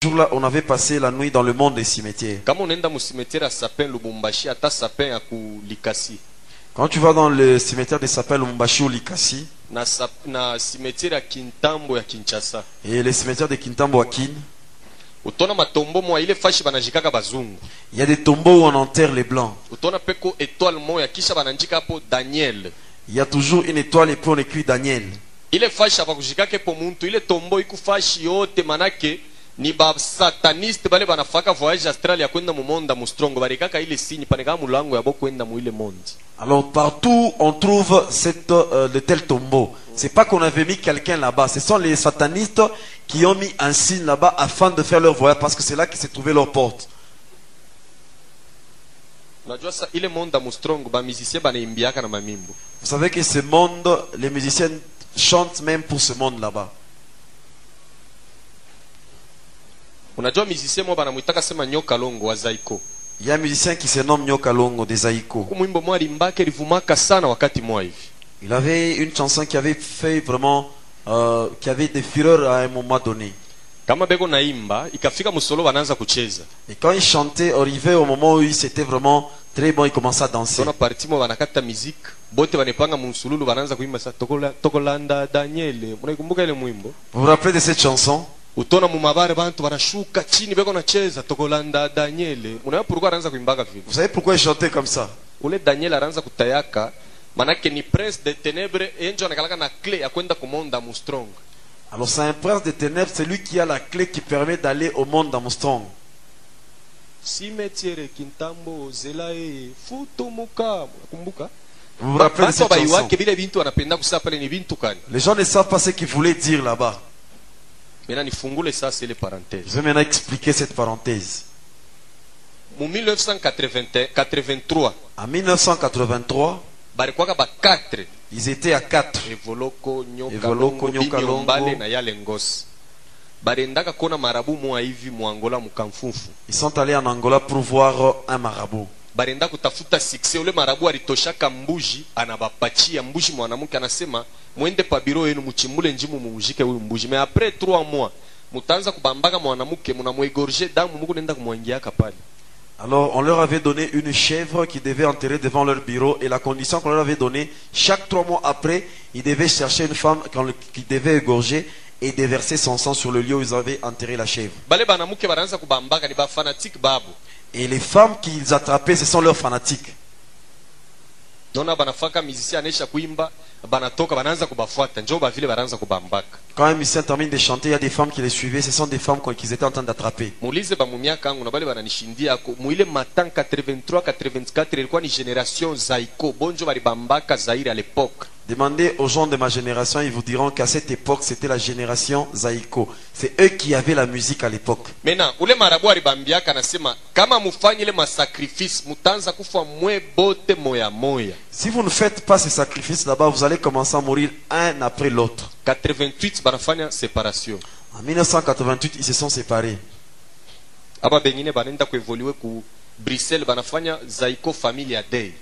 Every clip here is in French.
jour-là, on avait passé la nuit dans le monde des cimetières. Kama unaenda mu cimetière ya Sapin Lubumbashi ata Sapin ya ku Likasi. Quand tu vas dans le cimetière des Sapins Lubumbashi ou Likasi, Na cimetière ya Kintambo ya Kinshasa. et le cimetière de Kintambo à Kin, Utona matombo mwa ile fashi banajikaka bazungu. il y a des tombeaux où on enterre les blancs. Utona peko étoile moya kisha bananjika hapo Daniel. Il y a toujours une étoile et puis on écrit Daniel. Ile fashi abakujikake po muntu ile tombo ikufashi yote manake ni ba sataniste bale banafaka voyage astral ya kwenda mu monde mu strong barikaka ile signe paneka mulango ya bo kwenda mu ile monde. Alors partout on trouve de tels tombeaux. C'est pas qu'on avait mis quelqu'un là-bas. Ce sont les satanistes qui ont mis un signe là-bas afin de faire leur voyage parce que c'est là qu'ils s'est trouvé leur porte. Unajua sa ile monde mu strong ba musicien banaimbiaka na mamimbo. Vous savez que ce monde, les musiciens chantent même pour ce monde là-bas. Unajua musicien mo banamuitaka sema nyoka longo wa Zaiko. Il y a un musicien qui se nomme Nyoka Longo des Zaiko. Kumwimbo mwa limbake livumaka sana wakati mwa hivi. Il avait une chanson qui avait fait vraiment, qui avait des fureurs à un moment donné. Kama beko naimba ikafika musolo wanaanza kucheza. Et quand il chantait, arrivé au moment où il s'était vraiment très bon, il commençait à danser. Kuna parti mo banakata musique, bote banepanga musululu wanaanza kuimba sa tokolanda Daniel. Unaikumbuka ile mwimbo? Vous vous rappelez de cette chanson? Utona mu mabare bantu banashuka chini beko nacheza tokolanda Daniel. Unaona pourquoi anaanza kuimbaga vile? Vous savez pourquoi il chantait comme ça? Ule Daniel anaanza kutayaka manake ni prince de ténèbres enjo anakalaka na clé ya kwenda kumonda mu strong. Alors c'est un prince des ténèbres, c'est lui qui a la clé qui permet d'aller au monde d'Armstrong. Cimetière Kintambo zelae futumuka. Kumbuka? Vous vous rappelez de cette chanson? Les gens ne savent pas ce qu'ils voulaient dire là-bas. Maintenant, nifungule ça, c'est les parenthèses. Je vais maintenant expliquer cette parenthèse. En 1983, En 1983, barikwaka ba 4. ils étaient à 4. Evoloko, Evoloko, Nyoka Nyoka Mbale Longo. na yale ngosi. Barendaka kona marabu mwa hivi mu Angola mukamfufu. Ils sont allés en Angola pour voir un marabout. Barenda kutafuta succès. Ule marabu alitoshaka mbuji anabapatia mbuji mwanamke anasema mwende pa biro yenu mchimbule njimu mumujike huyu mbuji. Mais après 3 mois mutaanza kubambaka mwanamke mnamuegorger damu muko nenda kumwangiaka pale. Alors on leur avait donné une chèvre qui devait enterrer devant leur bureau et la condition qu'on leur avait donnée, chaque 3 mois après, ils devaient chercher une femme qui devait égorger et déverser son sang sur le lieu où ils avaient enterré la chèvre. Bale banamuke banaanza kubambaka ni ba fanatique babu. Et les femmes qu'ils attrapaient, ce sont leurs fanatiques. Nona banafaka musicien anesha kuimba banatoka banaanza kubafuata njoo ba vile banaanza kubambaka. Quand un musicien termine de chanter, il y a des femmes qui les suivaient, ce sont des femmes qu'ils étaient en train d'attraper. Muulize ba mumiaka yangu na bale bananishindia ako muile matan 83 84 ilikuwa ni generation Zaiko bonjo balibambaka Zaire à l'époque. Demandez aux gens de ma génération, ils vous diront qu'à cette époque, c'était la génération Zaiko. C'est eux qui avaient la musique à l'époque. Maintenant, ule marabu alibambiaka anasema kama mufanye ile masacrifice mutanza kufa mwe bote moya moya. Si vous ne faites pas ces sacrifices là-bas, vous allez commencer à mourir un après l'autre. 88 banafanya séparation. En 1988, ils se sont séparés. Aba bengine banenda kuevoluer ku Bruxelles banafanya Zaiko Familia Day.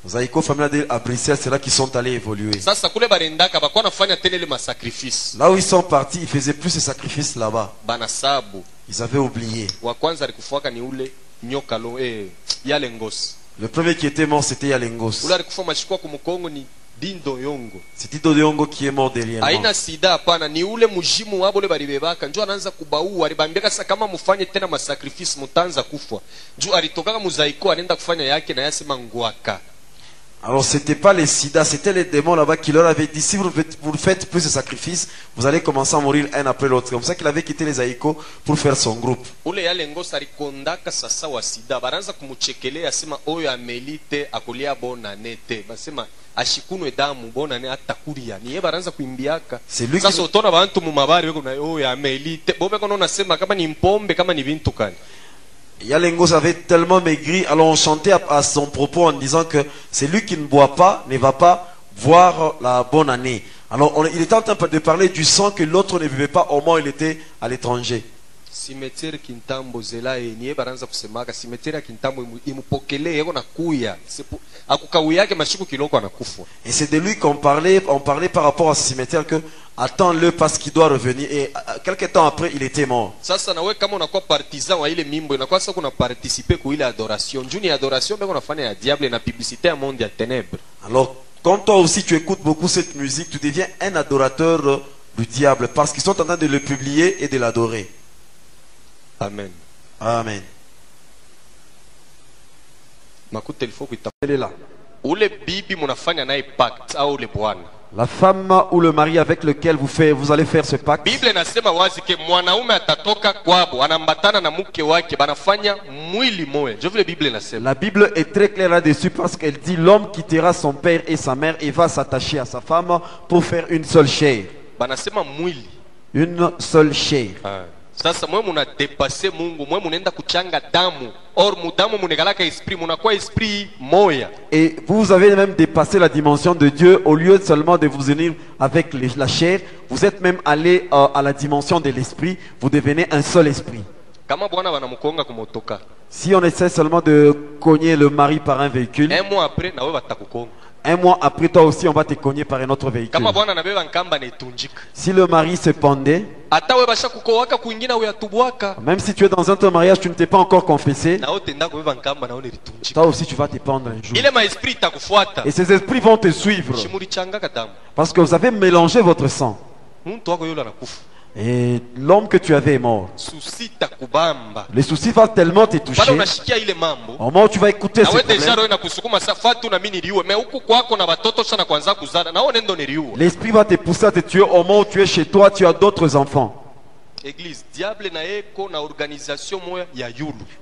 Zaiko Familia à Bruxelles, c'est là qu'ils sont allés évoluer. Sasa kule barendaka bakwa nafanya tena ile masacrifice. Là où ils sont partis, ils faisaient plus ces sacrifices là-bas. Banasabu. Ils avaient oublié. Wa kwanza alikufuaka ni ule nyoka lo yale ngosi. Le premier qui était mort, c'était Yalengos. Ule alikufa mashikwa kumukongo ni Dindo Yongo. C'est Dindo Yongo qui est mort derrière. Haina sida hapana, ni ule mujimu wabo ule balibebaka njoo anaanza kubaua, alibambia sasa kama mufanye tena masacrifice mutanza kufa. Njoo alitoka Muzaiko anaenda kufanya yake na yasema ngwaka. Alors c'était pas les sida, c'était les démons là-bas qui leur avaient dit si vous ne faites plus de sacrifices, vous allez commencer à mourir un après l'autre. C'est comme ça qu'il avait quitté les Aïko pour faire son groupe. Ule yale ngosi alikondaka sasa wa sida baranza kumuchekelea asema oyo amelite akulia bona nete basema ashikunwe damu bona ne atakuria niye baranza kuimbiaka sasa utona bantu mu mabari weko na oyo amelite bobe kono nasema kama ni mpombe kama ni vintu kani. Yalengos avait tellement maigri, alors on chantait à son propos en disant que c'est lui qui ne boit pas, ne va pas voir la bonne année. Alors il était en train de parler du sang que l'autre ne buvait pas au moment où il était à l'étranger. Cimetière Kintambo zela niye baranza kusemaka cimetière Kintambo imupokele yeko na kuya akukawia yake mashiku kiloko anakufa. Et c'est de lui qu'on parlait par rapport à ce cimetière que attends-le parce qu'il doit revenir, et quelques temps après il était mort. Sasa nawe kama unakuwa partisan wa ile mimbo inakuwa sasa kuna participer ku ile adoration juni adoration beko nafanya ya diable na publicité ya monde ya ténèbres. Alors quand toi aussi tu écoutes beaucoup cette musique, tu deviens un adorateur du diable parce qu'ils sont en train de le publier et de l'adorer. Amen. Amen. Makuta il faut que Elle est là. ule bibi munafanya naye pact au ule bwana. La femme ou le mari avec lequel vous allez faire ce pacte. Biblia inasema wazi ke mwanaume atatoka kwabo anambatana na mke wake banafanya mwili moja. Je veux la Bible inasema. La Bible est très claire là-dessus parce qu'elle dit l'homme quittera son père et sa mère et va s'attacher à sa femme pour faire une seule chair. Banasema mwili. Une seule chair. Sasa mwe muna depasser Mungu, mwe munaenda kuchanga damu. Or mudamu munegalaka esprit, munakuwa esprit moya. Et vous avez même dépassé la dimension de Dieu. Au lieu seulement de vous unir avec la chair, vous êtes même allé à la dimension de l'esprit. Vous devenez un seul esprit. Kama bwana banamukonga kumotoka. Si on essaie seulement de cogner le mari par un véhicule, un mois après nawe batakukonga. Un mois après, toi aussi, on va te cogner par un autre véhicule. Si le mari se pendait, même si tu es dans un mariage, tu ne t'es pas encore confessé, toi aussi tu vas te pendre un jour. Et ces esprits vont te suivre parce que vous avez mélangé votre sang. Et l'homme que tu avais est mort. Les soucis vont tellement te toucher. Au moment où tu vas écouter ce problème, l'esprit va te pousser à te tuer. Au moment où tu es chez toi, tu as d'autres enfants.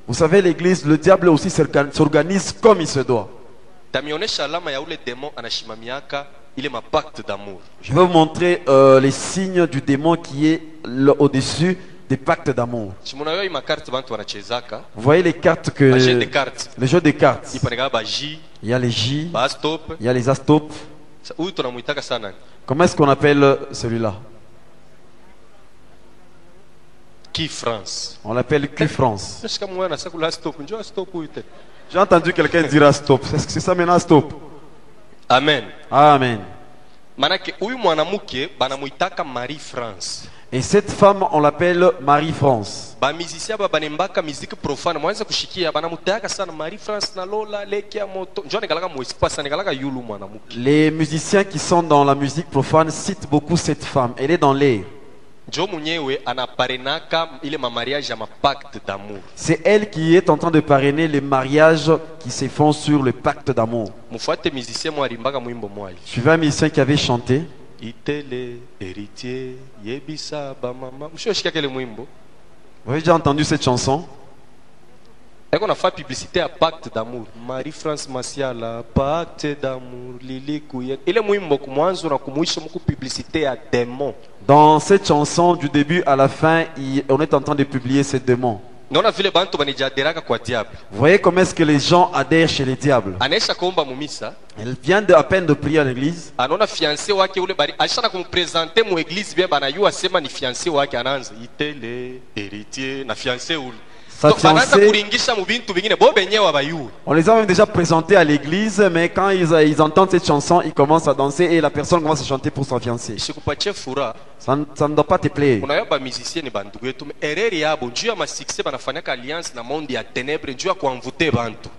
Vous savez, l'église, le diable aussi s'organise comme il se doit. Je vais vous montrer les signes du démon qui est au-dessus des pactes d'amour. Vous voyez les cartes que... Les jeux de cartes. Il y a les J, il y a les Astopes. Comment est-ce qu'on appelle celui-là? Qui France? On l'appelle Qui France. J'ai entendu quelqu'un dire Astop. Est-ce que c'est ça maintenant Astop? Amen. Amen. France. Et cette femme, on l'appelle Marie-France. Les musiciens qui sont dans la musique profane citent beaucoup cette femme. Elle est dans l'air. C'est elle qui est en train de parrainer les mariages qui se font sur le pacte d'amour. Suivez un musicien qui avait chanté. Vous avez déjà entendu cette chanson? On a fait publicité à pacte d'amour. Marie-France Masiala, pacte d'amour, Lili Kouyen. Il est publicité à démon. Dans cette chanson, du début à la fin, on est en train de publier ces démons. Vous voyez comment est-ce que les gens adhèrent chez les diables. Elle vient à peine de prier à l'église. Sa fiancée, on les a même déjà présentés à l'église, mais quand ils entendent cette chanson, ils commencent à danser et la personne commence à chanter pour son fiancé. Ça ne doit pas te plaire.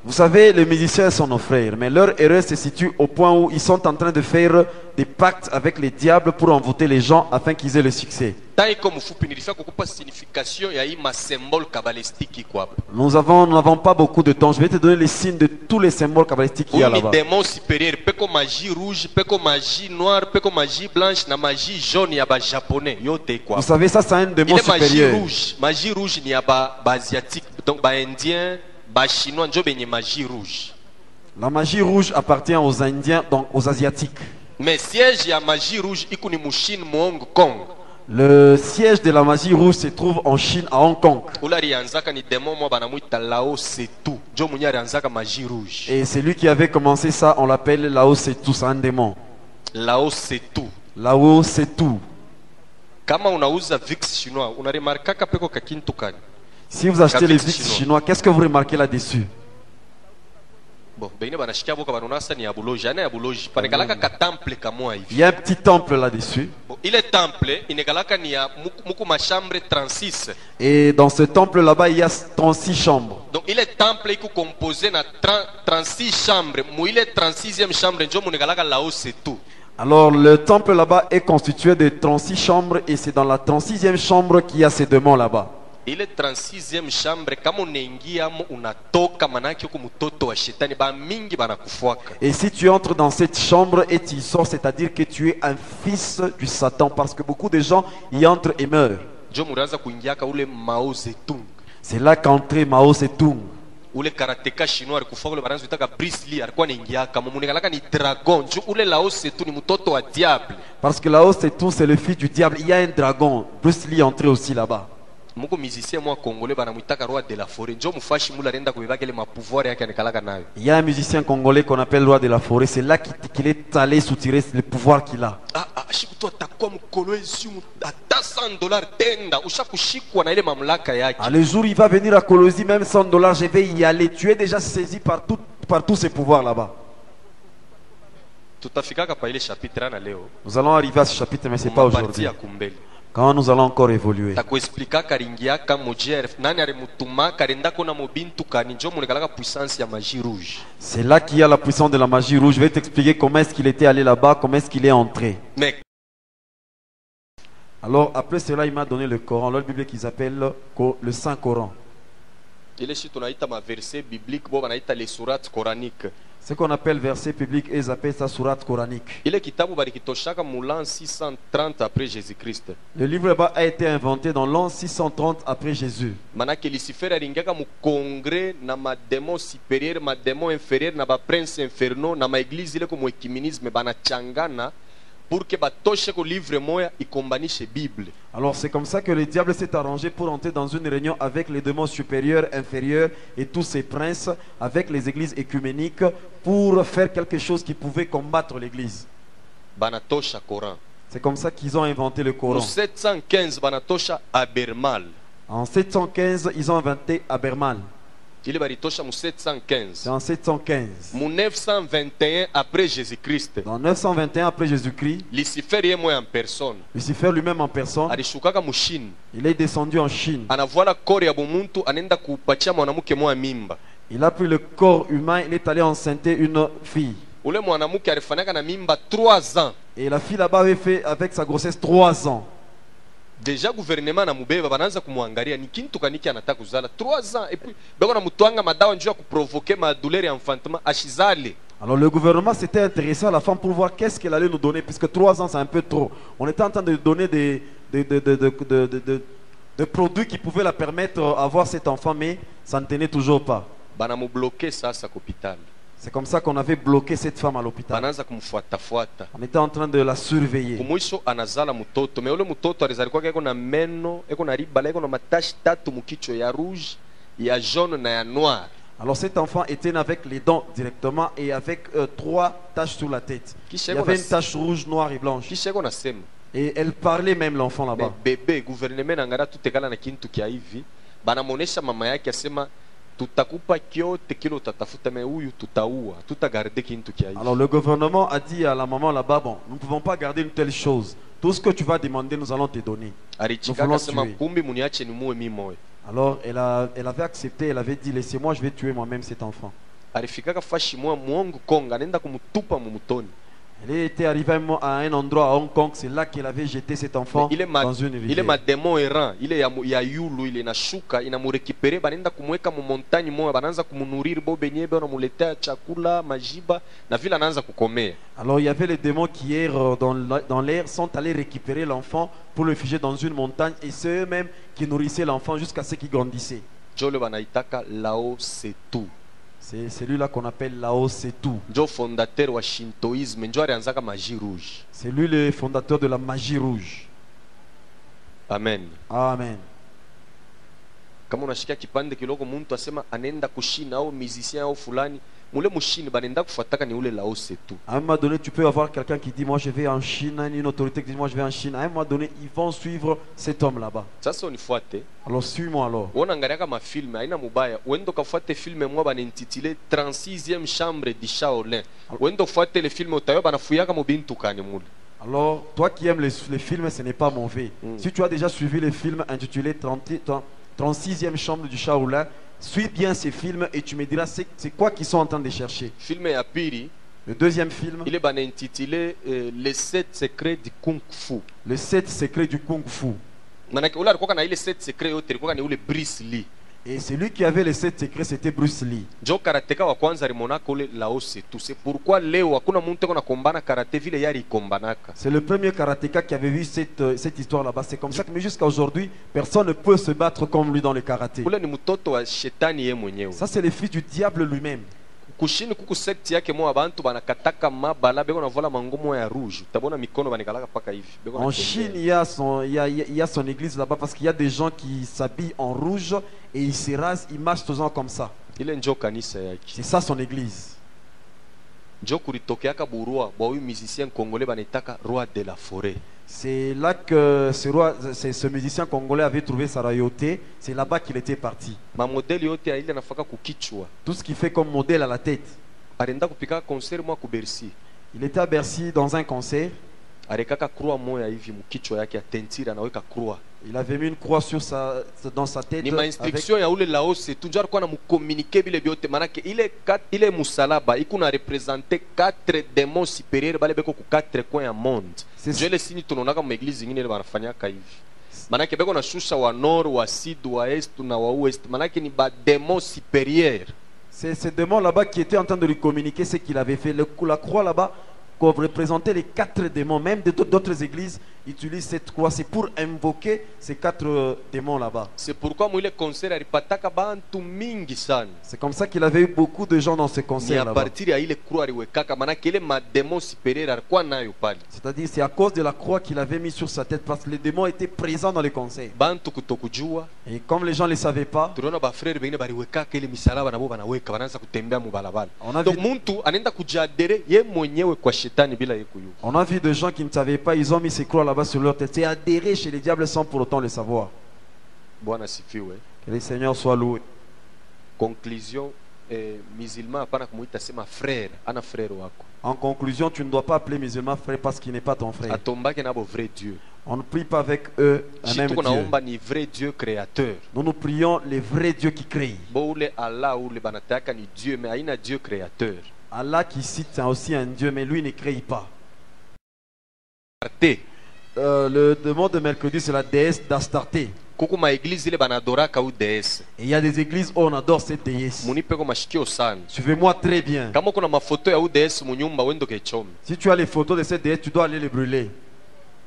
Vous savez, les musiciens sont nos frères, mais leur erreur se situe au point où ils sont en train de faire des pactes avec les diables pour envoûter les gens afin qu'ils aient le succès. Nous n'avons pas beaucoup de temps. Je vais te donner les signes de tous les symboles kabbalistiques qu'il y a là-bas. Vous savez, ça c'est un démon supérieur. Magie rouge ni asiatique, donc indien, chinois, magie rouge. La magie rouge appartient aux Indiens, donc aux Asiatiques. Mais siège ya magie rouge ikuni mushin mu Hong Kong. Le siège de la magie rouge se trouve en Chine, à Hong Kong. Et c'est lui qui avait commencé ça, on l'appelle Lao Setu, c'est un démon. Lao Setu. Lao Setu. kama unauza vix chinois unaremarkaka peko kakintu kani? Si vous achetez les VIX chinois, qu'est-ce que vous remarquez là-dessus? Bon, bengine banashikia boka banonasa ni abuloji, ana abuloji. Panekalaka ka temple kamwa hivi. Il y a un petit temple là-dessus. Bon, ile temple inekalaka ni ya muku machambre 36. Et dans ce temple là-bas, il y a 36 chambres. Donc ile temple iko composé na 36 chambres. Mu ile 36e chambre njo munekalaka lao c'est tout. Alors le temple là-bas est constitué de 36 chambres et c'est dans la 36e chambre qu'il y a ces démons là-bas. Ile 36e chambre kama unaingia unatoka manake huko mtoto wa shetani ba mingi banakufuaka. Et si tu entres dans cette chambre et tu sors, c'est-à-dire que tu es un fils du Satan, parce que beaucoup de gens y entrent et meurent. Jo muraanza kuingiaka ule Mao Zedong. C'est là qu'entré Mao Zedong. Ule karateka chinois alikufa ule baranzo itaka Bruce Lee alikuwa anaingiaka mumunikalaka ni dragon. Jo ule Lao Zedong ni mtoto wa diable. Parce que Lao Zedong c'est le fils du diable. Il y a un dragon. Bruce Lee est entré aussi là-bas. Muko musicien moi congolais banamuitaka roi de la forêt. Njo mufashi mula renda kubeba kile mapouvoir yake anakalaka nayo. Il y a un musicien congolais qu'on appelle roi de la forêt. C'est là qu'il est allé soutirer le pouvoir qu'il a. Shikuto atakuwa mkolo ezu ata $100 tenda ushakushikwa na ile mamlaka yake. Le jour où il va venir à Colosie, même $100, je vais y aller. Tu es déjà saisi par tous ces pouvoirs là-bas. Tutafikaka pa ile chapitre na leo. Nous allons arriver à ce chapitre, mais c'est pas aujourd'hui. Quand nous allons encore évoluer. C'est là qu'il y a la puissance de la magie rouge. Je vais t'expliquer comment est-ce qu'il était allé là-bas, comment est-ce qu'il est entré. Alors après cela, il m'a donné le Coran, leur Bible qu'ils appellent le Saint-Coran. Ce qu'on appelle verset public, ils appellent ça sourate coranique. Le livre là-bas a été inventé dans l'an 630 après Jésus. Manake Lucifer alingiaka mu congrès na ma démon supérieur, ma démon inférieur, na ba prince infernaux, na ma église ile comme ecuménisme banachangana pour que batoshe ko livre moya ikombanishe Bible. Alors c'est comme ça que le diable s'est arrangé pour entrer dans une réunion avec les démons supérieurs, inférieurs et tous ces princes, avec les églises écuméniques, pour faire quelque chose qui pouvait combattre l'église. Banatosha Coran. C'est comme ça qu'ils ont inventé le Coran. En 715 banatosha Abermal. En 715 ils ont inventé Abermal. Il baritosha mu 715. C'est en 715. Mu 921 après Jésus-Christ. En 921 après Jésus-Christ. Lucifer est en personne. Lucifer lui-même en personne. Alishukaka mu Chine. Il est descendu en Chine. Anavoila corps ya bumuntu anenda kupatia mwanamke moya mimba. Il a pris le corps humain, il est allé enceinter une fille. Ule mwanamke alifanyaka na mimba 3 ans. Et la fille là-bas avait fait avec sa grossesse 3 ans. Déjà gouvernement na mubeba banaanza kumwangalia ni kintu kaniki anataka kuzala 3 ans et puis bako na mutwanga madawa njoo kuprovoquer ma douleur et enfantement ashizale. Alors le gouvernement s'était intéressé à la femme pour voir qu'est-ce qu'elle allait nous donner puisque 3 ans c'est un peu trop. On était en train de donner des produits qui pouvaient la permettre d'avoir cet enfant mais ça ne tenait toujours pas. Bana mu bloquer ça à l'hôpital. C'est comme ça qu'on avait bloqué cette femme à l'hôpital. On était en train de la surveiller. Alors cet enfant était né avec les dents directement et avec 3 taches sur la tête. Il y avait une tache rouge, noire et blanche. Et elle parlait même l'enfant là-bas. Bébé, gouvernement n'angara tout égal na kintu kia hivi. Bana monesha mama yake asema tutakupa kyote kilo tatafuta me huyu tutaua tutagarder kintu kia hivi. Alors le gouvernement a dit à la maman là-bas, bon, nous ne pouvons pas garder une telle chose. Tout ce que tu vas demander, nous allons te donner. Alors elle avait accepté, elle avait dit laissez-moi, je vais tuer moi-même cet enfant. Elle était arrivée à un endroit à Hong Kong, c'est là qu'elle avait jeté cet enfant dans une rivière. Il est ma démon errant, il est ya yulu, il est na shuka, il a mu récupéré, banenda kumweka mu montagne moya, bananza kumunuriri bo benye be na muletea chakula, majiba, na vile anaanza kukomea. Alors il y avait les démons qui errent dans l'air, sont allés récupérer l'enfant pour le figer dans une montagne et c'est eux-mêmes qui nourrissaient l'enfant jusqu'à ce qu'il grandissait. Jole banaitaka Lao Tzu. C'est celui-là qu'on appelle Lao Tzu. Fondateur wa Shintoïsme, magie rouge. C'est lui le fondateur de la magie rouge. Amen. Amen. Kama unashikia kipande kiloko muntu asema anenda kushina au musicien au fulani mule mushini banenda kufuataka ni ule Laos tu. À un moment donné, tu peux avoir quelqu'un qui dit moi je vais en Chine, une autorité qui dit moi je vais en Chine. À un moment donné, ils vont suivre cet homme là-bas. Sasa unifuate. Alors suis-moi alors. Unaangalia kama film haina mubaya. Uende ukafuate filme mwa banintitile 36e chambre du Shaolin. Uende ufuate le film utayo banafuyaka mubintu kani mule. Alors, toi qui aimes les films, ce n'est pas mauvais. Si tu as déjà suivi les films intitulés 36e chambre du Shaolin, suis bien ces films et tu me diras c'est quoi qu'ils sont en train de chercher. Film ya pili. Le deuxième film. Il est intitulé Les 7 secrets du Kung Fu. Les 7 secrets du Kung Fu. Manake ule alikuwa na ile 7 secrets yote alikuwa ni ule Bruce Lee. Et celui qui avait les 7 secrets, c'était Bruce Lee. Jo karateka wa kwanza limonaka ule Laos tu. C'est pourquoi leo hakuna mtu kona kombana karate vile yari kombanaka. C'est le premier karatéka qui avait vu cette histoire là-bas. C'est comme ça que mais jusqu'à aujourd'hui, personne ne peut se battre comme lui dans le karaté. Ule ni mtoto wa shetani yeye mwenyewe. Ça c'est le fils du diable lui-même. Kushini kuku sekti yake mwa bantu banakataka mabala beko na vola mangomo ya rouge. Tabona mikono banikalaka paka hivi. En Chine, il y a son église là-bas parce qu'il y a des gens qui s'habillent en rouge et ils se rasent, ils marchent toujours comme ça. Ile njo kanisa yake. C'est ça son église. Njo kulitokeaka burua bwa huyu musicien congolais banitaka roi de la forêt. C'est là que ce musicien congolais avait trouvé sa royauté. C'est là-bas qu'il était parti. Ma modèle yote ya ile nafaka kukichwa. Tout ce qu'il fait comme modèle à la tête. Arenda kupika concert mwa ku Bercy. Il était à Bercy dans un concert. Arekaka croix moya hivi mkichwa yake atentira anaweka croix. Il avait mis une croix dans sa tête. Ni ma instruction ya ule Laos tu ndio alikuwa anamcommuniquer bile biote manake ile musalaba ikuna representer 4 démons supérieurs bale beko ku 4 coins ya monde. Je le signe tunaonaka mu église nyingine ile banafanyaka hivi. Manake beko na shusha wa nord wa sud wa est na wa ouest manake ni ba démons supérieurs. C'est ce démon là-bas qui était en train de lui communiquer ce qu'il avait fait. La croix là-bas qu'on représentait les 4 démons, même d'autres églises utilisent cette croix, c'est pour invoquer ces 4 démons là-bas. C'est pourquoi moi le concert alipataka bantu mingi sana. C'est comme ça qu'il avait eu beaucoup de gens dans ce concert là-bas. C'est-à-dire c'est à cause de la croix qu'il avait mis sur sa tête parce que les démons étaient présents dans le concert. Et comme les gens ne le savaient pas, on a vu des gens qui ne savaient pas, ils ont mis ces croix là-bas sur leur tête. C'est adhéré chez les diables sans pour autant le savoir. Que le Seigneur soit loué. Conclusion, musulman hapana kumuita sema frère, ana frère wako. En conclusion, tu ne dois pas appeler musulman frère parce qu'il n'est pas ton frère. Atombake nabo vrai Dieu. On ne prie pas avec eux un même Dieu. Ni vrai Dieu créateur. Nous prions les vrais dieux qui créent. Boule Allah ou le banataka ni Dieu mais haina Dieu créateur. Allah qui cite c'est aussi un Dieu mais lui ne crée pas. Le démon de mercredi c'est la déesse d'Astarté. Et il y a des églises où on adore cette déesse. Suivez-moi très bien. Si tu as les photos de cette déesse, tu dois aller les brûler.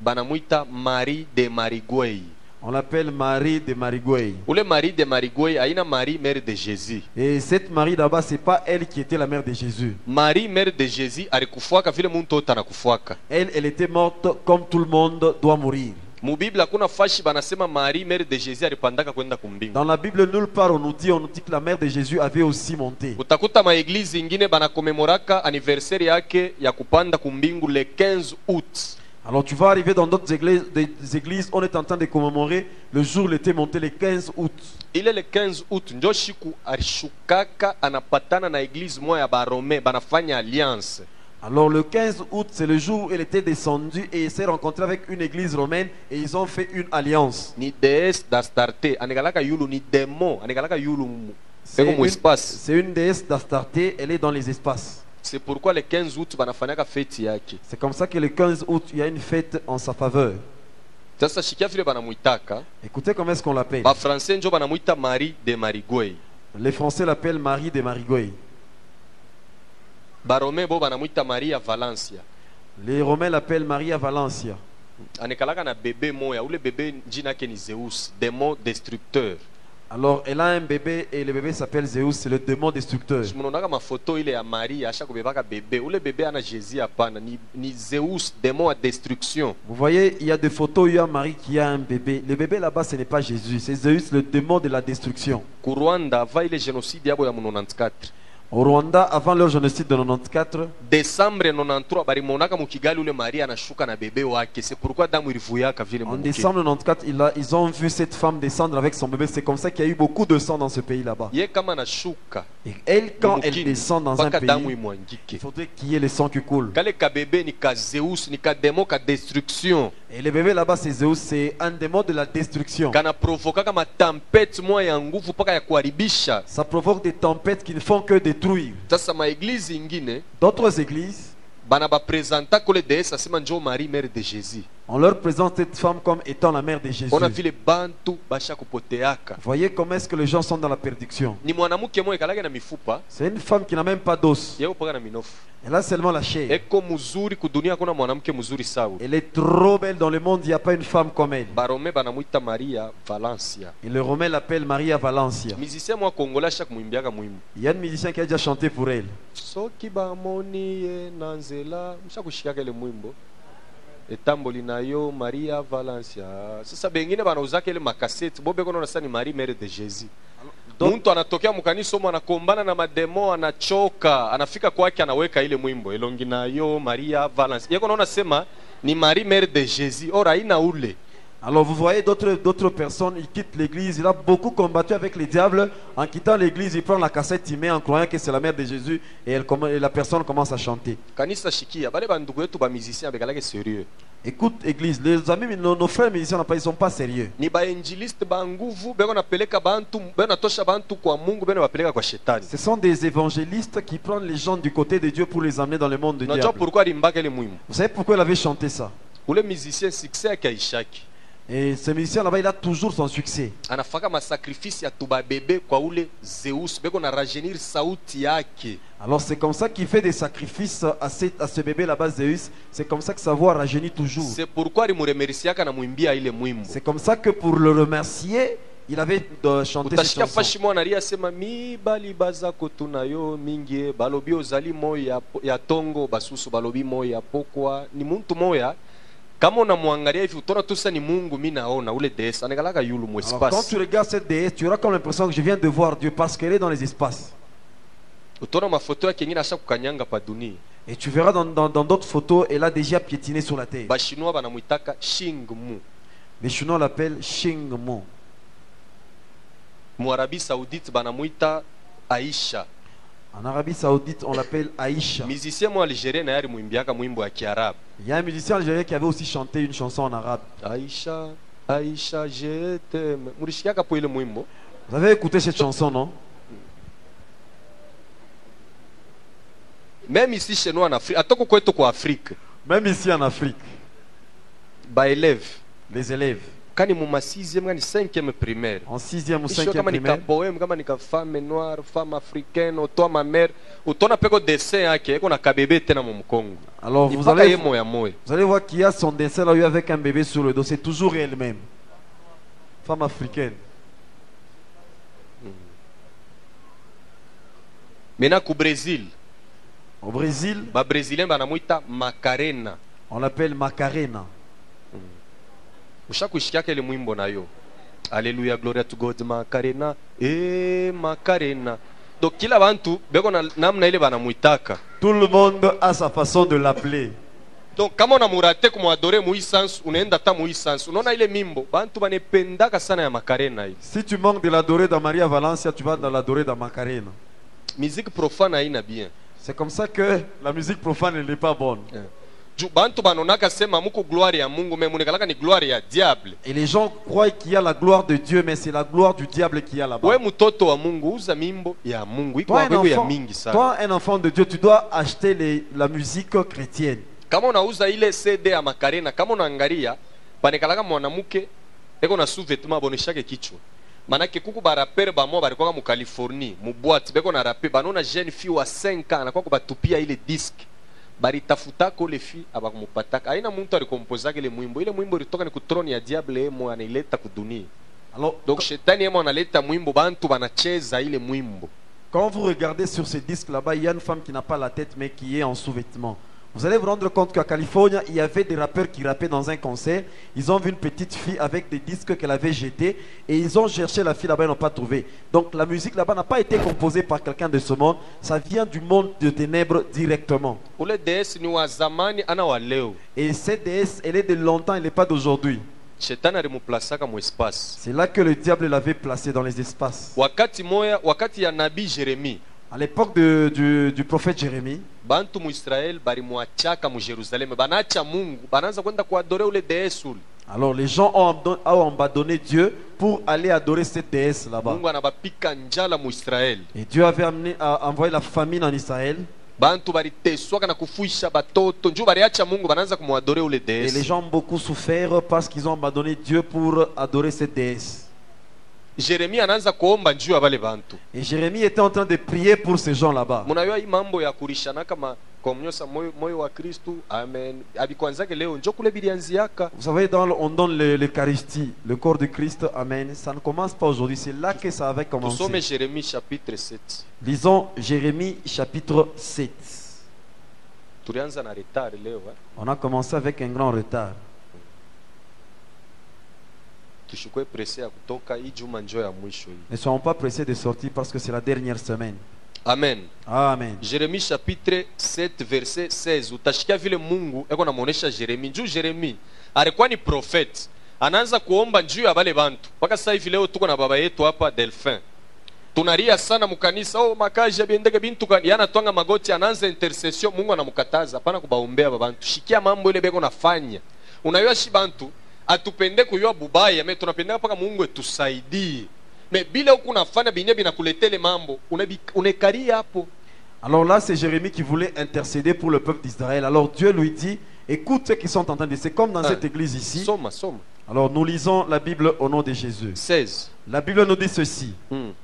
Marie de Marigouey. On l'appelle Marie de Marigouey. Marie de Marigouey, aina Marie mère de Jésus. Et cette Marie là-bas, c'est pas elle qui était la mère de Jésus. Marie mère de Jésus, elle était morte comme tout le monde doit mourir. Dans la Bible, nulle part on nous dit que la mère de Jésus avait aussi monté. Utakuta ma église ingine banakomemoraka anniversaire yake ya kupanda kumbingu le 15 août. Alors tu vas arriver dans d'autres églises, on est en train de commémorer le jour où il était monté le 15 août. Il est le 15 août, ndio shiku alishukaka anapatana na église moya ba Rome banafanya alliance. Alors le 15 août, c'est le jour où il était descendu et il s'est rencontré avec une église romaine et ils ont fait une alliance. Ni déesse d'Astarté, anegalaka yulu ni démon, anegalaka yulu. C'est une déesse d'Astarté, elle est dans les espaces. C'est pourquoi le 15 août banafanyaka fête yake. C'est comme ça que le 15 août, il y a une fête en sa faveur. Sasa shikia vile banamuitaka. Écoutez comment est-ce qu'on l'appelle. Ba français njo banamuita Marie de Marigouey. Les Français l'appellent Marie de Marigouey. Ba Romain bo banamuita Maria Valencia. Les Romains l'appellent Maria Valencia. Anekalaka na bébé moya, ou le bébé njina ke ni Zeus, démon destructeur. Alors elle a un bébé et le bébé s'appelle Zeus, c'est le démon destructeur. Je monaka ma photo ile ya Marie acha kubebaka bébé, ou le bébé ana Jésus hapana, ni Zeus, démon à destruction. Vous voyez, il y a des photos où il y a Marie qui a un bébé. Le bébé là-bas ce n'est pas Jésus, c'est Zeus, le démon de la destruction. Ku Rwanda va ile génocide yabo ya 94. Au Rwanda, avant leur génocide de 94, Décembre 93 balimonaka mu Kigali ule Maria anashuka na bebe wake. C'est pourquoi damu ilivuyaka vile en mumuke. décembre 94, ils ont vu cette femme descendre avec son bébé. C'est comme ça qu'il y a eu beaucoup de sang dans ce pays là-bas. Ye kama anashuka. Et elle, quand elle mumukini, descend dans un mpaka damu pays, imwangike. il faudrait qu'il y ait le sang qui coule. Kale ka bebe ni ka Zeus ni ka demo ka destruction. Et le bébé là-bas, c'est Zeus, c'est un démon de la destruction. Kana provoka kama tempête moya ya nguvu paka ya kuharibisha. Ça provoque des tempêtes qui ne font que détruire. Sasa ma église ingine D'autres églises, bana ba présenta kole déesse asema njo Marie mère de Jésus. on leur présente cette femme comme étant la mère de Jésus. On a vile bantu basha kupoteaka. Voyez comment est-ce que les gens sont dans la perdition. Ni mwanamke moya kalage na mifupa, C'est une femme qui n'a même pas d'os. yeye paka na minofu. Elle a seulement la chair. Eko muzuri kudunia kuna mwanamke muzuri sawa. Elle est trop belle dans le monde, il n'y a pas une femme comme elle. Barome banamuita Maria Valencia. Et le Romain l'appelle Maria Valencia. Musicien mwa Kongola chaque mwimbiaka mwimbo. Il y a un musicien qui a déjà chanté pour elle. Soki bamoni ye na nzela mshakushikaka ile mwimbo. Etamboli na yo Maria Valencia. Sasa bengine banauzaka ile makaseti. Bobe kono nasani Marie mère de Jésus. Muntu anatokea mkanisa somo anakombana na mademo anachoka, anafika kwake anaweka ile mwimbo elongi na yo Maria Valencia. Yeko naona sema ni Marie mère de Jésus. Ora ina ule. Alors vous voyez d'autres personnes, ils quittent l'église. Il a beaucoup combattu avec les diables. En quittant l'église, il prend la cassette, il met en croyant que c'est la mère de Jésus. Et la personne commence à chanter. Kanisa shikia, bale bandugu yetu ba musicien bekalake sérieux. Écoute église, les amis, nos frères musiciens, ils ne sont pas sérieux. Ni ba evangeliste ba nguvu beko napeleka bantu, beko natosha bantu kwa Mungu, beko bapeleka kwa shetani. Ce sont des évangélistes qui prennent les gens du côté de Dieu pour les amener dans le monde de Dieu. Pourquoi limbaka ile mwimbo? Vous savez pourquoi il avait chanté ça? Ule musicien succès yake aishaki. Et ce musicien là-bas, il a toujours son succès. Anafaka ma sacrifice ya tuba bebe kwa ule Zeus, beko na rajeunir sauti yake. Alors c'est comme ça qu'il fait des sacrifices à ce bébé là-bas Zeus. C'est comme ça que sa voix rajeunit toujours. C'est pourquoi limuremerisiaka na mwimbia ile mwimbo. C'est comme ça que pour le remercier, il avait chanté cette chanson. Fashi mwana ria sema mi bali baza kotuna yo mingi balobi ozali moya ya tongo basusu balobi moya pokwa ni muntu moya. Kama unamwangalia hivi utaona tu sasa ni Mungu mimi naona ule déesse anakalaka yulu mu espace. Quand tu regardes cette déesse, tu auras comme l'impression que je viens de voir Dieu parce qu'elle est dans les espaces. Utaona mafoto yake nyingine asha kukanyanga pa dunia. Et tu verras dans d'autres photos, elle a déjà piétiné sur la terre. Ba chinois banamuitaka Shingmu. Les Chinois l'appellent Shingmu. Mu Arabie Saoudite banamuita Aisha. En Arabie Saoudite, on l'appelle Aïcha. Musicien moi algérien na yari muimbiaka mwimbo ya Kiarabu. Il y a un musicien algérien qui avait aussi chanté une chanson en arabe. Aïcha, Aïcha, je t'aime. Mulishiaka po ile mwimbo. Vous avez écouté cette chanson, non? Même ici chez nous en Afrique, atoko kwetu kwa Afrique. Même ici en Afrique. Ba élève. Les élèves. Kani mu ma 6e kani 5e primaire. En 6e ou 5e kama primaire. Nika poème kama nika femme noire, femme africaine, otoa ma mère, utona peko dessin yake eko na kabebe tena mu mkongo. Alors vous allez voir qu'il y a son dessin là avec un bébé sur le dos, c'est toujours elle-même. Femme africaine. Maintenant au Brésil. Au Brésil, ba brésilien banamuita Macarena. On l'appelle Macarena. Ushakuishikiaka ile mwimbo nayo. Alléluia, gloria to God, Macarena, Macarena. Donc kila bantu beko na namna ile banamuitaka. Tout le monde a sa façon de l'appeler. Donc kama unamurate kumwadore muisansu, unaenda ta muisansu. Unaona ile mimbo, bantu banependaka sana ya Macarena hii. Si tu manques de l'adorer dans Maria Valencia, tu vas dans l'adorer dans Macarena. Musique profane haina bien. C'est comme ça que la musique profane elle n'est pas bonne. Bantu banonaka sema muko gloire ya Mungu mais munekalaka ni gloire ya diable. Et les gens croient qu'il y a la gloire de Dieu mais c'est la gloire du diable qui y a là-bas. Wewe mtoto wa Mungu uza mimbo ya Mungu iko hapo ya mingi sana. Toi un enfant de Dieu, tu dois acheter la musique chrétienne. Kama unauza ile CD ya Macarena, kama unaangalia panekalaka mwanamke eko na sous-vêtement boneshake kichwa. Manake kuku ba rapper ba mo balikuwa mu Californie, mu boîte beko na rapper banona jeune fille wa 5 ans anakuwa kubatupia ile disque. Baritafuta ko le fi abakumupataka aina muntu alikompozaka ile mwimbo ile mwimbo ilitoka ni kutroni ya diable emo anaileta kudunia. Alors donc shetani emo analeta mwimbo bantu banacheza ile mwimbo. Quand vous regardez sur ce disque là-bas, il y a une femme qui n'a pas la tête mais qui est en sous-vêtements. Vous allez vous rendre compte qu'à Californie, il y avait des rappeurs qui rappaient dans un concert. Ils ont vu une petite fille avec des disques qu'elle avait jetés et ils ont cherché la fille là-bas, ils n'ont pas trouvé. Donc la musique là-bas n'a pas été composée par quelqu'un de ce monde, ça vient du monde de ténèbres directement. Et cette déesse, elle est de longtemps, elle n'est pas d'aujourd'hui. C'est là que le diable l'avait placé dans les espaces. À l'époque du prophète Jérémie, alors les gens ont abandonné Dieu pour aller adorer cette déesse là-bas. Et Dieu avait envoyé la famine en Israël. Et les gens ont beaucoup souffert parce qu'ils ont abandonné Dieu pour adorer cette déesse. Et Jérémie était en train de prier pour ces gens là-bas. Vous savez, on donne l'Eucharistie, le corps de Christ, amen. Ça ne commence pas aujourd'hui, c'est là que ça avait commencé. Lisons Jérémie chapitre 7. On a commencé avec un grand retard. Ne soyons pas pressés de sortir parce que c'est la dernière semaine. Amen. Amen. Jérémie chapitre 7 verset 16. Utashikia vile Mungu eko namuonesha Jérémie. Njoo Jérémie alikuwa ni prophet. Anaanza kuomba njuu ya wale bantu. Mpaka sasa hivi leo tuko na baba yetu hapa Delphin. Tunaria sana mkanisa, oh makaji biendeke bintu kan yana twanga magoti, anaanza intercession, Mungu anamkataza hapana kubaombea babantu. Shikia mambo ile beko nafanya. Unayua shi bantu atupende kuyua bubaya, me tunapenda paka Mungu etusaidie. Mais bila huku nafanya binye binakuletele mambo, unekaria hapo. Alors là, c'est Jérémie qui voulait intercéder pour le peuple d'Israël. Alors Dieu lui dit, écoute ceux qui sont en train de... C'est comme dans cette église ici. Soma. Alors nous lisons la Bible au nom de Jésus. 16. La Bible nous dit ceci.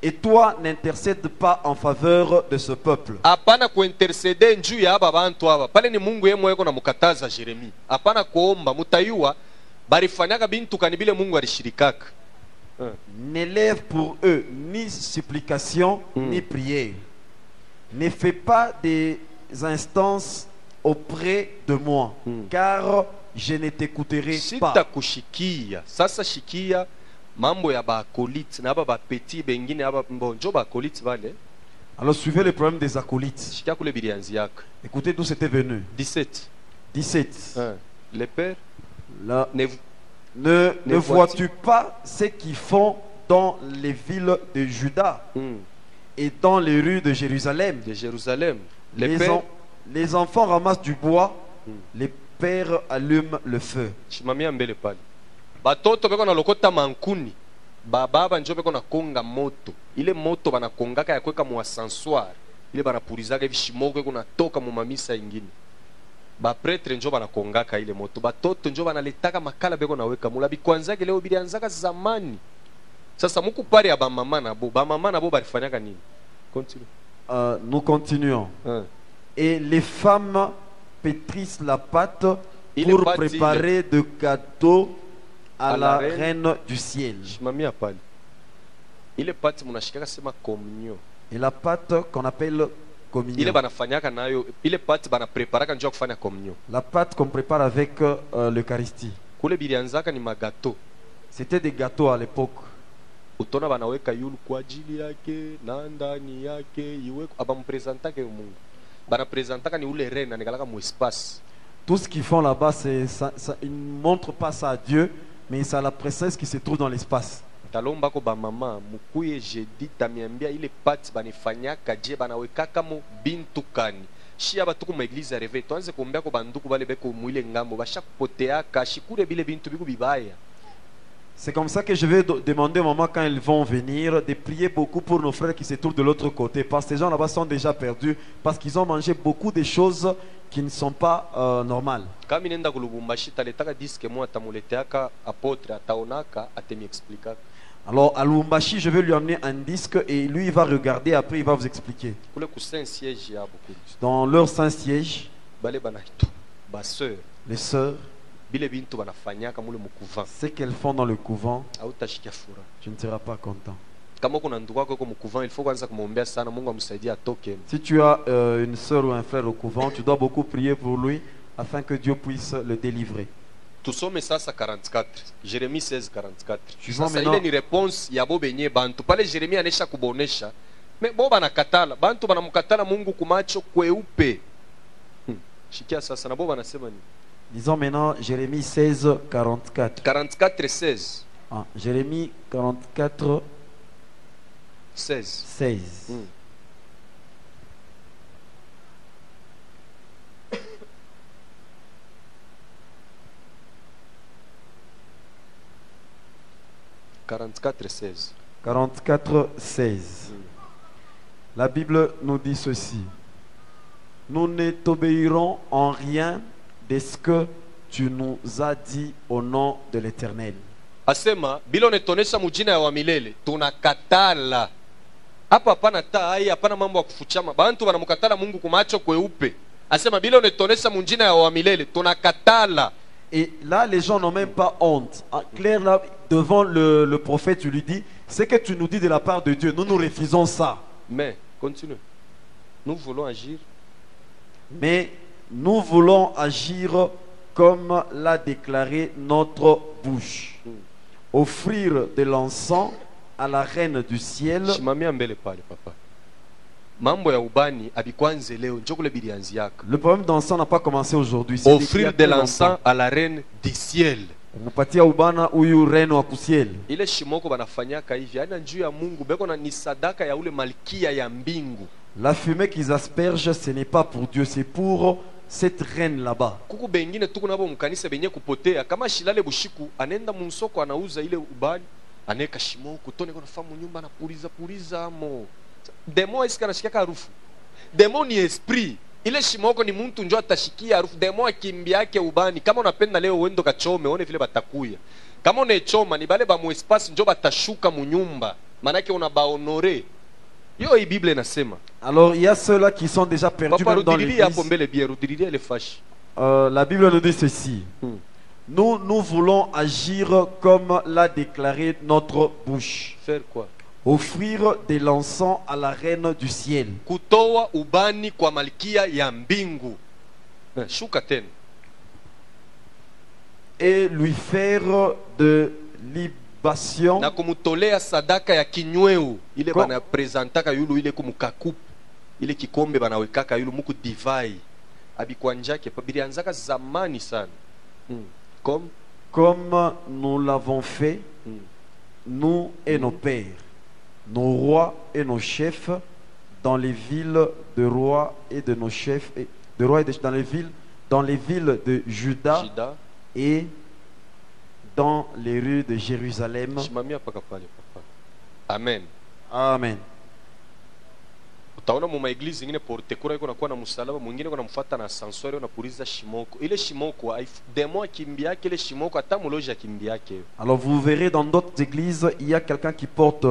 Et toi, n'intercède pas en faveur de ce peuple. Apana kuintercede njuu ya aba bantu aba. Pale ni Mungu yeye mweko na mukataza Jérémie. Apana kuomba mutayua barifanyaka bintu kanibile Mungu alishirikaka. N'élève pour eux ni supplication ni prière. Ne fais pas des instances auprès de moi, car je ne t'écouterai pas. Sitakushikia. Sasa shikia mambo ya baakolite na aba petit bengine aba mbonjo baakolite vale. Alors suivez le problème des acolytes. Shikia kule bilianziaka. Écoutez d'où c'était venu. 17. Le père ne vois-tu pas ce qu'ils font dans les villes de Juda et dans les rues de Jérusalem? Les enfants ramassent du bois, les pères allument le feu. Batoto beko na lokota mankuni, baba njo beko na konga moto. Ile moto bana kongaka ya kweka mu ascenseur. Ile bana purizaka hivi shimoko kuna toka mu mamisa ingine. Ba pretre njo bana kongaka ile moto. Batoto njo bana letaka makala beko na weka mula bikwanzake leo bilianzaka zamani. Sasa muku pare ya ba mama na bo barifanyaka nini? Continue. Nous continuons. Et les femmes pétrissent la pâte pour préparer de gâteaux à la reine du ciel. Et la pâte qu'on appelle communion. La pâte qu'on prépare avec l'Eucharistie. C'était des gâteaux à l'époque. Tout ce qu'ils font là-bas, ils ne montrent pas ça à Dieu, mais c'est la présence qui se trouve dans l'espace. C'est comme ça que je vais demander au moment quand ils vont venir de prier beaucoup pour nos frères qui se trouvent de l'autre côté, parce que ces gens là-bas sont déjà perdus, parce qu'ils ont mangé beaucoup de choses qui ne sont pas normales. Alors à Lubumbashi, je vais lui amener un disque et lui il va regarder, après il va vous expliquer. Dans leur Saint-Siège, les sœurs, ce qu'elles font dans le couvent, tu ne seras pas content. kama kuna ndugu wako yuko mkuvant, il faut kwanza kumwombea sana Mungu amsaidie atoke. Si tu as une sœur ou un frère au couvent, tu dois beaucoup prier pour lui afin que Dieu puisse le délivrer. Tusome sasa 44, Jérémie 16:44. Suivons Sasa maintenant. ile ni réponse ya bo benye bantu pale. Jérémie anesha kubonesha me bo banakatala, bantu banamkatala Mungu kumacho kweupe. Shikia sasa na bo banasema ni Lisons maintenant Jérémie 16, 44. 44:16. Ah, Jérémie 44, 16. 16. « 44:16. 44, 16. La Bible nous dit ceci. Nous ne t'obéirons en rien de ce que tu nous as dit au nom de l'Éternel. Asema bila unetonesha mujina ya wa milele tunakatala. Hapa hapana tai, hapana mambo ya kufuchama. Bantu banamkatala Mungu kumacho kweupe. Asema bila unetonesha mujina ya wa milele tunakatala. Et là, les gens n'ont même pas honte. En clair, là, devant le prophète, tu lui dis, ce que tu nous dis de la part de Dieu, nous nous refusons ça. Mais, continue. Nous voulons agir. Mais nous voulons agir comme l'a déclaré notre bouche. Offrir de l'encens à la reine du ciel. Shimamia mbele pale papa. Mambo ya ubani abikwanze leo njokule bilianziaka. Le problème d'encens n'a pas commencé aujourd'hui. Offrir de l'encens à la reine du ciel. Mupatia ubana huyu reine wa kusiel. Ile shimoko banafanyaka hivi, haina njuu ya Mungu, beko na ni sadaka ya ule malkia ya mbingu. La fumée qu'ils aspergent, ce n'est pas pour Dieu, c'est pour cette reine là-bas. Kuku bengine tuku nabo mkanisa benye kupotea, kama shilale bushiku anenda munsoko anauza ile ubani, aneka shimoko tone kwa famu nyumba na puriza amo. Demo iska nashika harufu. Demo ni esprit. Ile shimoko ni muntu njo atashikia harufu. Demo akimbia yake ubani. Kama unapenda leo uendo kachome, one vile batakuya. Kama unechoma ni bale ba mu espace njo batashuka mu nyumba. Manake unabaonore. Yo hii Bible inasema. Alors il y a ceux-là qui sont déjà perdus Papa, même dans rudilia hapo l'église. mbele bia, rudilia ile fashi. La Bible nous dit ceci. Nous voulons agir comme l'a déclaré notre bouche. Faire quoi? Offrir de l'encens à la reine du ciel. Kutoa ubani kwa malkia ya mbingu. Shuka tena. Et lui faire de libation. Na kumutolea sadaka ya kinyweu. Ile Ko- bana presentaka yulu ile kumukakupu. Ile kikombe banawekaka yulu muku divai. Abikwanjake bilianzaka zamani sana. Comme nous l'avons fait, nous et nos pères, nos rois et nos chefs, dans les villes de rois et de nos chefs, et de rois et dans les villes de Juda Jida. et dans les rues de Jérusalem. Shimamia paka pale papa. Amen. Amen. Utaona mu maeglize zingine portekura iko nakuwa na msalaba, mwingine kuna mfuata na ascenseur na puriza shimoko. Ile shimoko demo akimbia yake ile shimoko hata muloji akimbia yake. Alors vous verrez dans d'autres églises, il y a quelqu'un qui porte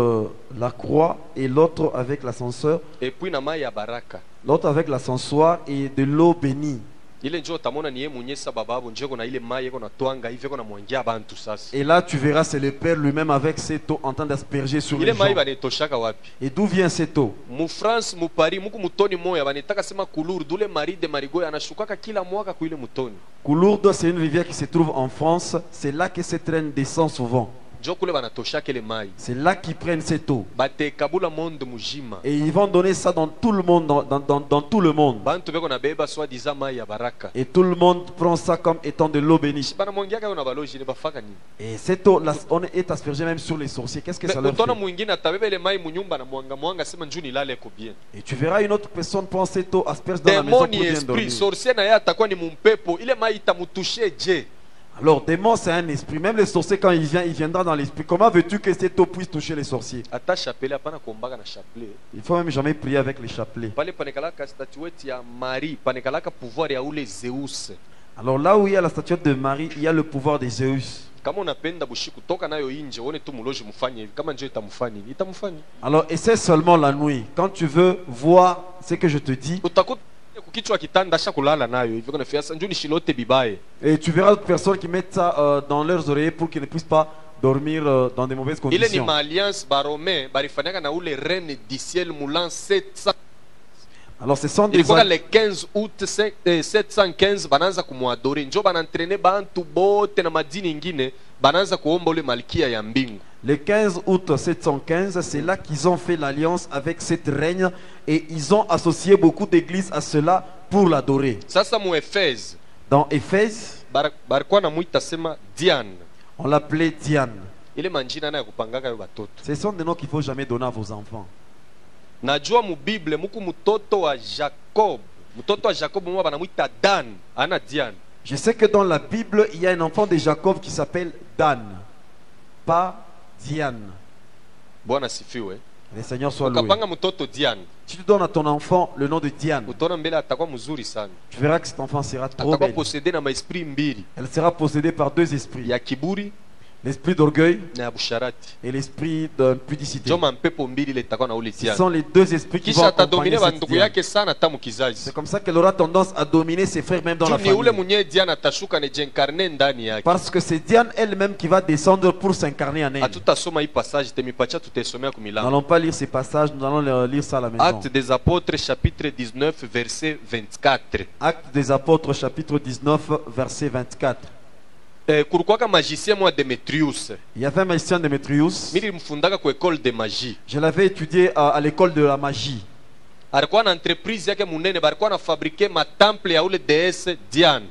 la croix et l'autre avec l'ascenseur, Et puis na mai ya baraka. l'autre avec l'ascensoir et de l'eau bénie. Ile njoo tamona ni yeye mwenyesa bababu njoo na ile mai yako na twanga hivi yako na mwangia bantu sasa. Et là tu verras c'est le Père lui-même avec cette eau en train d'asperger sur Ile les mai gens. banetoshaka wapi? Et d'où vient cette eau? Mu France mu Paris muku mutoni moya banetaka sema kuluru dule mari de marigoya anashukaka kila mwaka kuile mutoni. Coulourde, c'est une rivière qui se trouve en France. C'est là que cette reine descend souvent. Njoo kule banatoshaka ile mai. C'est là qu'ils prennent cette eau. Batekabula monde mujima. Et ils vont donner ça dans tout le monde, dans tout le monde. Bantu beko na beba soi disant mai ya baraka. Et tout le monde prend ça comme étant de l'eau bénie. Bana mwangiaka na baloji ne bafaka nini? Et cette eau, là, on est aspergé même sur les sorciers. Qu'est-ce que ça leur Utona fait? mwingine atabeba ile mai munyumba na mwanga sema njuni lale ko bien. Et tu verras une autre personne prend cette eau, asperge dans la maison pour Demoni bien esprit dormir. sorcier na yeye atakuwa ni mumpepo ile mai itamutushe je. Alors, démon, c'est un esprit. Même les sorciers, quand il vient, il viendra dans l'esprit. Comment veux-tu que cette eau puisse toucher les sorciers? Ata chapelet hapana kuombaka na chapelet. Il faut même jamais prier avec les chapelets. Pale panekalaka statuette ya Marie, panekalaka pouvoir ya ule Zeus. Alors là où il y a la statuette de Marie, il y a le pouvoir des Zeus. Kama unapenda bushiku toka nayo inje uone tu muloji mfanye hivi. Kama njoo itamfanya hivi, itamfanya. Alors essaie seulement la nuit. Quand tu veux voir ce que je te dis, Utakuta kukichwa kitanda asha kulala nayo hivi kuna fiasa njoo ni shilote bibaye. et tu verras d'autres personnes qui mettent ça dans leurs oreillers pour qu'ils ne puissent pas dormir dans des mauvaises ile ni conditions. maalliance barome barifanyaka na ule reine du ciel moulant 700. Alors ce sont des ilikuwa le 15 août 715 banaanza kumwadore, njo banantrene bantu bote na madini ingine banaanza kuomba ule malkia ya mbingu. Le 15 août 715, c'est là qu'ils ont fait l'alliance avec cette reine et ils ont associé beaucoup d'églises à cela pour l'adorer. Sasa mu Éphèse Dans Éphèse, barikuwa na muita sema Diane. on l'appelait Diane. Ile manjina na ya kupangaka yo batoto. Ce sont des noms qu'il ne faut jamais donner à vos enfants. Najua mu Bible muku mtoto wa Jacob. Mtoto wa Jacob mwa banamuita Dan, ana Diane. Je sais que dans la Bible, il y a un enfant de Jacob qui s'appelle Dan, pas Diane. Bwana sifiwe. Le Seigneur soit loué. Ukapanga mtoto Diane, Si tu donnes à ton enfant le nom de Diane, utaona mbele atakuwa mzuri sana. tu verras que cet enfant sera trop Atakuwa belle. possédé na maesprit mbili, Elle sera possédée par deux esprits, ya kiburi l'esprit d'orgueil na ya busharati. et l'esprit d'impudicité. Njo mampepo mbili ile itakuwa na ule Ce Diane. sont les deux esprits qui vont Kisha accompagner atadomine cette bandugu Diane. yake sana tamu kizazi. C'est comme ça qu'elle aura tendance à dominer ses frères même dans la Juu ni ule famille. mwenye Diane atashuka ne jenkarne ndani yake. Parce que c'est Diane elle-même qui va descendre pour s'incarner en elle. Hatutasoma hii passage temipacha tutaisomea Nous kumilango. n'allons pas lire ces passages, nous allons lire ça à la maison. Actes des apôtres chapitre 19 verset 24. Actes des apôtres chapitre 19 verset 24. Kulikuwaka magicien mwa Demetrius. Il y avait un magicien Démétrius. Mimi nilimfundaka ku école de magie. Je l'avais étudié à l'école de la magie. Alikuwa na entreprise yake munene, balikuwa na fabriquer matemple ya ule déesse Diane.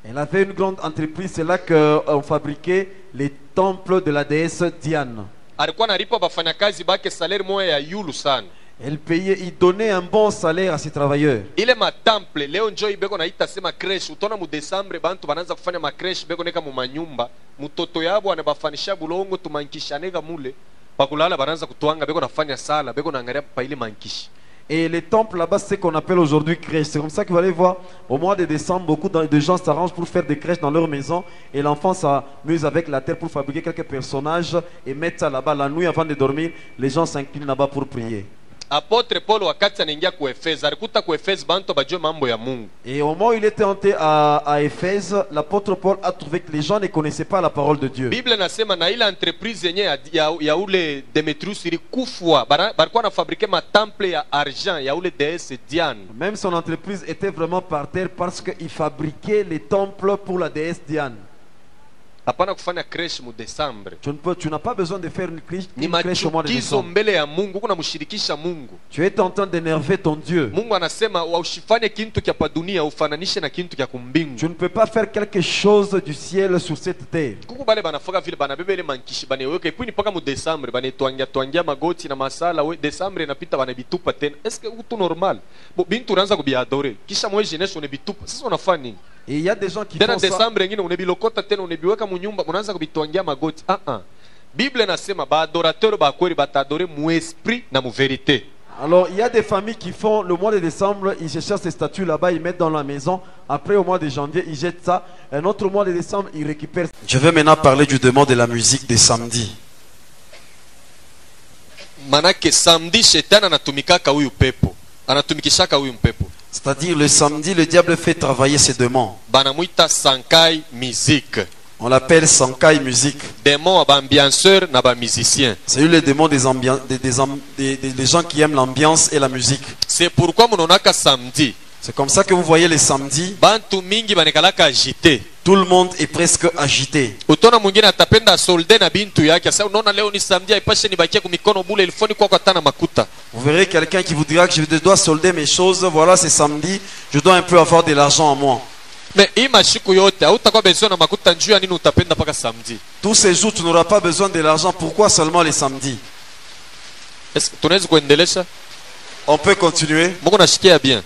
Elle avait une grande entreprise, c'est là qu'on fabriquait les temples de la déesse Diane. Alikuwa nalipa bafanyakazi bake salaire moya ya yulu sana. Elle payait, il donnait un bon salaire à ses travailleurs. Ile matemple leo njo ibeko naita sema creche. Utona mu Desembre bantu banaanza kufanya ma creche beko neka mu manyumba. Mutoto yabo anabafanisha bulongo tumankishanega mule. Pakulala banaanza kutwanga beko nafanya sala beko naangalia pa ile mankishi. Et les temples là-bas, c'est ce qu'on appelle aujourd'hui crèches. C'est comme ça que vous allez voir, au mois de décembre, beaucoup de gens s'arrangent pour faire des crèches dans leur maison. Et l'enfant s'amuse avec la terre pour fabriquer quelques personnages et mettre ça là-bas. La nuit avant de dormir, les gens s'inclinent là-bas pour prier. Apôtre Paul wakati anaingia ku Efese, alikuta ku Efese bantu bajue mambo ya Mungu. Et au moment où il était entré à Éphèse, l'apôtre Paul a trouvé que les gens ne connaissaient pas la parole de Dieu. Bible nasema na ile entreprise yenye ya ule Demetrius ilikufwa, balikuwa na fabriquer matemple ya argent ya ule déesse Diane. Même son entreprise était vraiment par terre parce qu'il fabriquait les temples pour la déesse Diane. Hapana kufanya creche mu Desembre. Tu n'as pas besoin de faire une Ni crèche au mois de machukizo décembre. mbele ya Mungu, kuna mshirikisha Mungu. Tu es en train d'énerver ton Dieu. Mungu anasema usifanye kintu kya pa dunia ufananishe na kintu kya kumbingu. Tu ne peux pas faire quelque chose du ciel sur cette terre. Kuku bale banafaka vile banabeba ile mankishi baneweka ipuni mpaka mu Desembre banetwangia magoti na masala we Desembre inapita banabitupa tena. Est-ce que utu normal? Bo bintu unaanza kubiadore. Kisha mwezi jeunesse unabitupa. Sasa unafanya nini? Et il y a des gens qui Tena font ça. Desembre ngine unabilokota tena unabiweka mu nyumba unaanza kubitwangia magoti. Bible nasema ba adorateur ba kweli batadore mu esprit na mu vérité. Alors, il y a des familles qui font le mois de décembre, ils se cherchent ces statues là-bas, ils mettent dans la maison. Après, au mois de janvier, ils jettent ça. Un autre mois de décembre, ils récupèrent. Je vais maintenant parler du démon de la musique des samedis. Manake samedi shetani anatumikaka huyu pepo. Anatumikishaka huyu mpepo. C'est-à-dire le samedi, le diable fait travailler ses démons. Banamuita sankai musique. On l'appelle Sankai musique. Démon à ambianceur na ba musicien. C'est lui le démon des gens qui aiment l'ambiance et la musique. C'est pourquoi munonaka samedi. C'est comme ça que vous voyez les samedis, Bantu mingi banekalaka agité. tout le monde est presque agité. Utona mwingine atapenda solde na bintu yake. Sasa unaona leo ni samedi haipashe nibakie kumikono bule ilifoni kwa tana makuta. Vous verrez quelqu'un qui vous dira que je dois solder mes choses. Voilà, c'est samedi, je dois un peu avoir de l'argent en moi. Mais hii mashiku yote hautakuwa besoin na makuta njuu ya nini utapenda paka samedi. Tous ces jours, tu n'auras pas besoin de l'argent. Pourquoi seulement les samedis? Est-ce que tunaweza kuendelesha? On peut continuer. Mungu nashikia bien.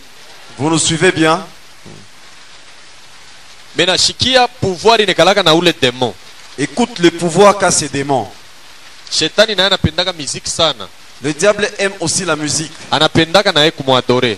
Vous nous suivez bien? Mais nashikia pouvoir inekalaka na ule démon. Écoute le pouvoir qu'a ces démons. Shetani naye anapendaka muziki sana. Le diable aime aussi la musique. Anapendaka naye kumwadore.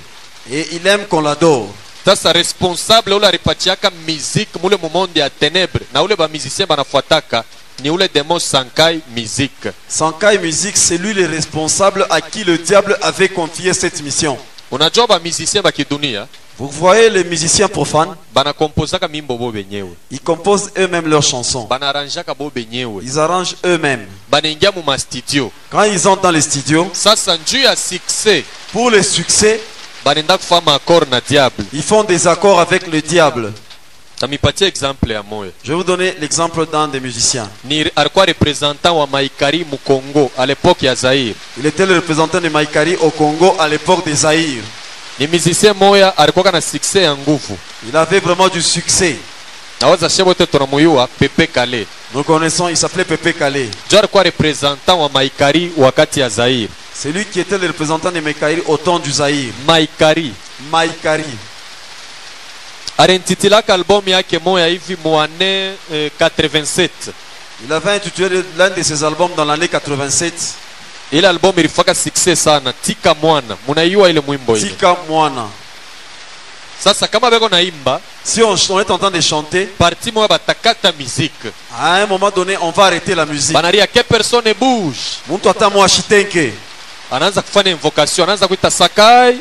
Et il aime qu'on l'adore. Sasa responsable ule alipatiaka muziki mule mumonde ya ténèbres na ule ba musicien banafuataka ni ule démon Sankai musique. Sankai musique, c'est lui le responsable à qui le diable avait confié cette mission. Unajua ba musicien ba kidunia Vous voyez les musiciens profanes, banakompozaka mimbo bo benyewe, ils composent eux-mêmes leurs chansons. banaranjaka bo benyewe, Ils arrangent eux-mêmes. banaingia mu mastudio. Quand ils entrent dans les studios, Sasa njuu ya succès pour le succès, banaenda kufanya accord na diable. ils font des accords avec le diable. Tamipatia exemple ya moyo. Je vais vous donner l'exemple d'un des musiciens. Ni alikuwa représentant wa Maikari mu Congo à l'époque ya Zaire. Il était le représentant de Maïkari au Congo à l'époque des Zaïre. Ni musicien moya alikuwa na succès ya nguvu. Il avait vraiment du succès. Nawaza shebote tunamuyua Pepe Kale. Nous connaissons, il s'appelait Pepe Kale. Jo alikuwa représentant wa Maikari wakati ya Zaire. C'est lui qui était le représentant de Maïkari au temps du Zaïre. Maikari Maïkari. alentitilaka album yake moya hivi muane 87. Il avait intitulé l'un de ses albums dans l'année 87. Ile album ilifaka success sana, Tika Mwana. Munaiua ile mwimbo ile. Tika Mwana. Sasa kama beko naimba, Si on est en train de chanter, parti moya batakata musique. à un moment donné, on va arrêter la musique. Banaria que personne bouge. Muntu atamwa shitenke. Anaanza kufanya invocation, anaanza kuita Sakai.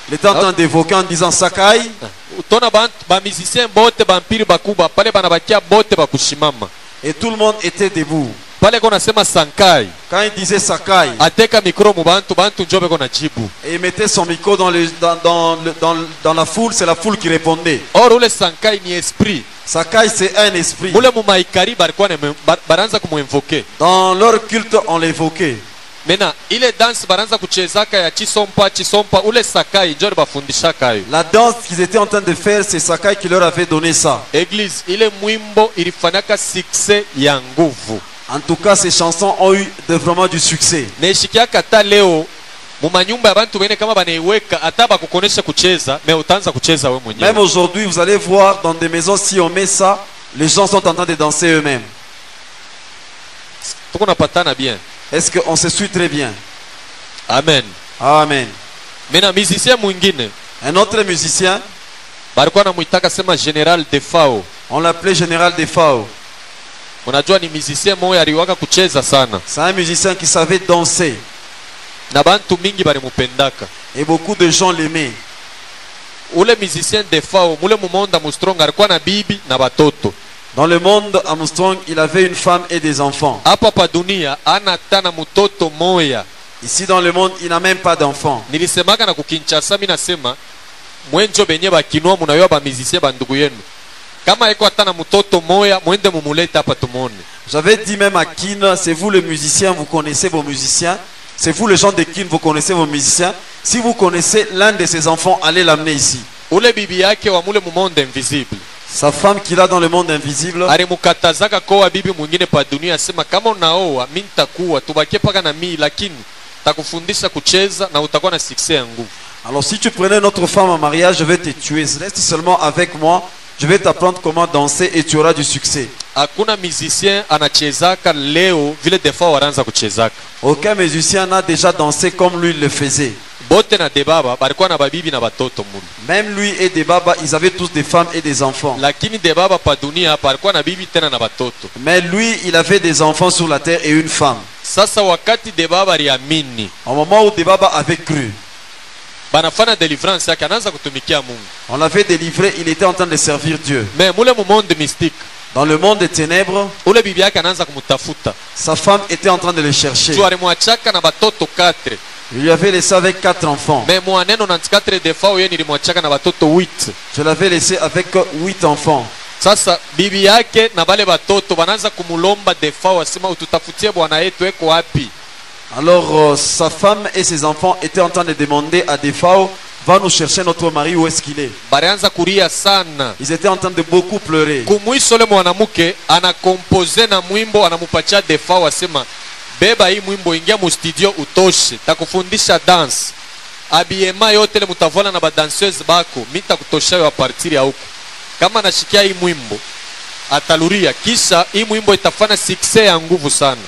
Il était en train d'évoquer en disant Sakai. Utona ba musicien bote bampiri bakuba pale banabakia bote bakushimama. Et tout le monde était debout. Pale kona sema Sankai. Quand il disait Sakai, Ateka micro mu bantu njobe kona jibu. et il mettait son micro dans la foule, c'est la foule qui répondait. Or ule Sankai ni esprit. Sakai, c'est un esprit. Mule mu Maikari balikuwa baranza kumuinvoke. Dans leur culte, on l'évoquait. Mena ile dance baranza kuchezaka ya chisompa ule Sakai njoo bafundishaka hayo. La danse qu'ils étaient en train de faire, c'est Sakai qui leur avait donné ça. Église ile mwimbo ilifanyaka succès ya nguvu. En tout cas, ces chansons ont eu vraiment du succès. Neshikiaka ta leo mu manyumba ya bantu bene kama banaiweka hata bakukonesha kucheza, mais utaanza kucheza wewe mwenyewe. Même aujourd'hui, vous allez voir dans des maisons, si on met ça, les gens sont en train de danser eux-mêmes. Tuko napatana bien. Est-ce qu'on se suit très bien? Amen. Amen. Mena musicien mwingine Un autre musicien, balikuwa namuitaka sema General Defao. on l'appelait Général Defao. Unajua ni musicien moya aliwaka kucheza sana. C'est un musicien qui savait danser. Na bantu mingi balimupendaka. Et beaucoup de gens l'aimaient. Ule musicien Defao, mule mumonda mustrong alikuwa na bibi na batoto. Dans le monde, Armstrong, il avait une femme et des enfants. Hapa pa dunia ana tana mutoto moya. Ici dans le monde, il n'a même pas d'enfants. Nilisemaka na kukinchasa mimi nasema mwenjo benye bakinua munayoa ba musicien bandugu yenu. Kama eko atana mutoto moya mwende mumulete hapa tumone. J'avais dit même à Kin, c'est vous les musiciens, vous connaissez vos musiciens. C'est vous les gens de Kin, vous connaissez vos musiciens. Si vous connaissez l'un de ses enfants, allez l'amener ici. Ule bibi yake wa mule mumonde invisible. Sa femme qu'il a dans le monde invisible, Alimukatazaka koa bibi mwingine pa dunia, asema kama unaoa mimi nitakuwa tubakie paka na mimi, lakini takufundisha kucheza na utakuwa na succès ya nguvu. alors si tu prenais notre femme en mariage, je vais te tuer. Reste seulement avec moi, je vais t'apprendre comment danser et tu auras du succès. Hakuna musicien anachezaka leo vile Defao waranza kuchezaka. Aucun musicien n'a déjà dansé comme lui le faisait. Bote na Debaba balikuwa na babibi na batoto mulu. Même lui et Debaba, ils avaient tous des femmes et des enfants. Lakini Debaba pa dunia hapa alikuwa na bibi tena na batoto. Mais lui, il avait des enfants sur la terre et une femme. Sasa wakati Debaba aliamini, Au moment où Debaba avait cru, banafanya deliverance yake anaanza kutumikia Mungu. on l'avait délivré, il était en train de servir Dieu. Mais mule mu monde mystique, Dans le monde des ténèbres, ule bibi yake anaanza kumutafuta. sa femme était en train de le chercher. Tu alimwachaka na batoto 4. Il lui avait laissé avec 4 enfants. Mais mwaneno na 4 Defao yeye nilimwachaka na batoto 8. Je l'avais laissé avec 8 enfants. Sasa bibi yake na bale batoto banaanza kumulomba Defao, asema ututafutie bwana yetu eko wapi? Alors sa femme et ses enfants étaient en train de demander à Defao, va nous chercher notre mari, où est-ce qu'il est? Barianza kuria sana. Ils étaient en train de beaucoup pleurer. Kumwisho le mwanamke anakompoze na mwimbo, anamupatia Defao, asema beba hii mwimbo, ingia mu studio utoshe, takufundisha dance. Abiema yote le mutavona na badanseuse bako, mita kutosha yo a partir ya huko. Kama nashikia hii mwimbo ataluria, kisha hii mwimbo itafanya succès ya nguvu sana.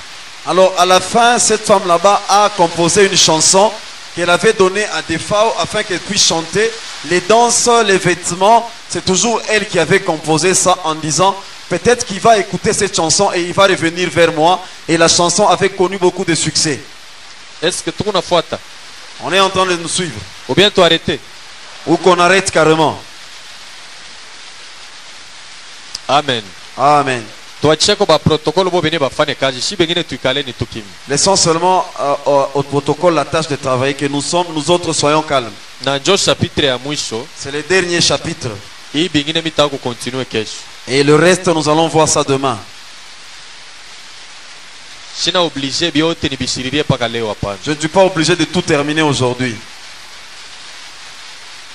Alors à la fin, cette femme là-bas a composé une chanson qu'elle avait donnée à Defao afin qu'elle puisse chanter. Les danses, les vêtements, c'est toujours elle qui avait composé ça en disant peut-être qu'il va écouter cette chanson et il va revenir vers moi. Et la chanson avait connu beaucoup de succès. Est-ce que tuko nafuata? On est en train de nous suivre. Ou bien tu arrêter? ou qu'on arrête carrément. Amen. Amen. Laissons seulement au protocole la tâche de travailler, que nous autres soyons calmes. C'est le dernier chapitre. Et le reste, nous allons voir ça demain. Je ne suis pas obligé de tout terminer aujourd'hui.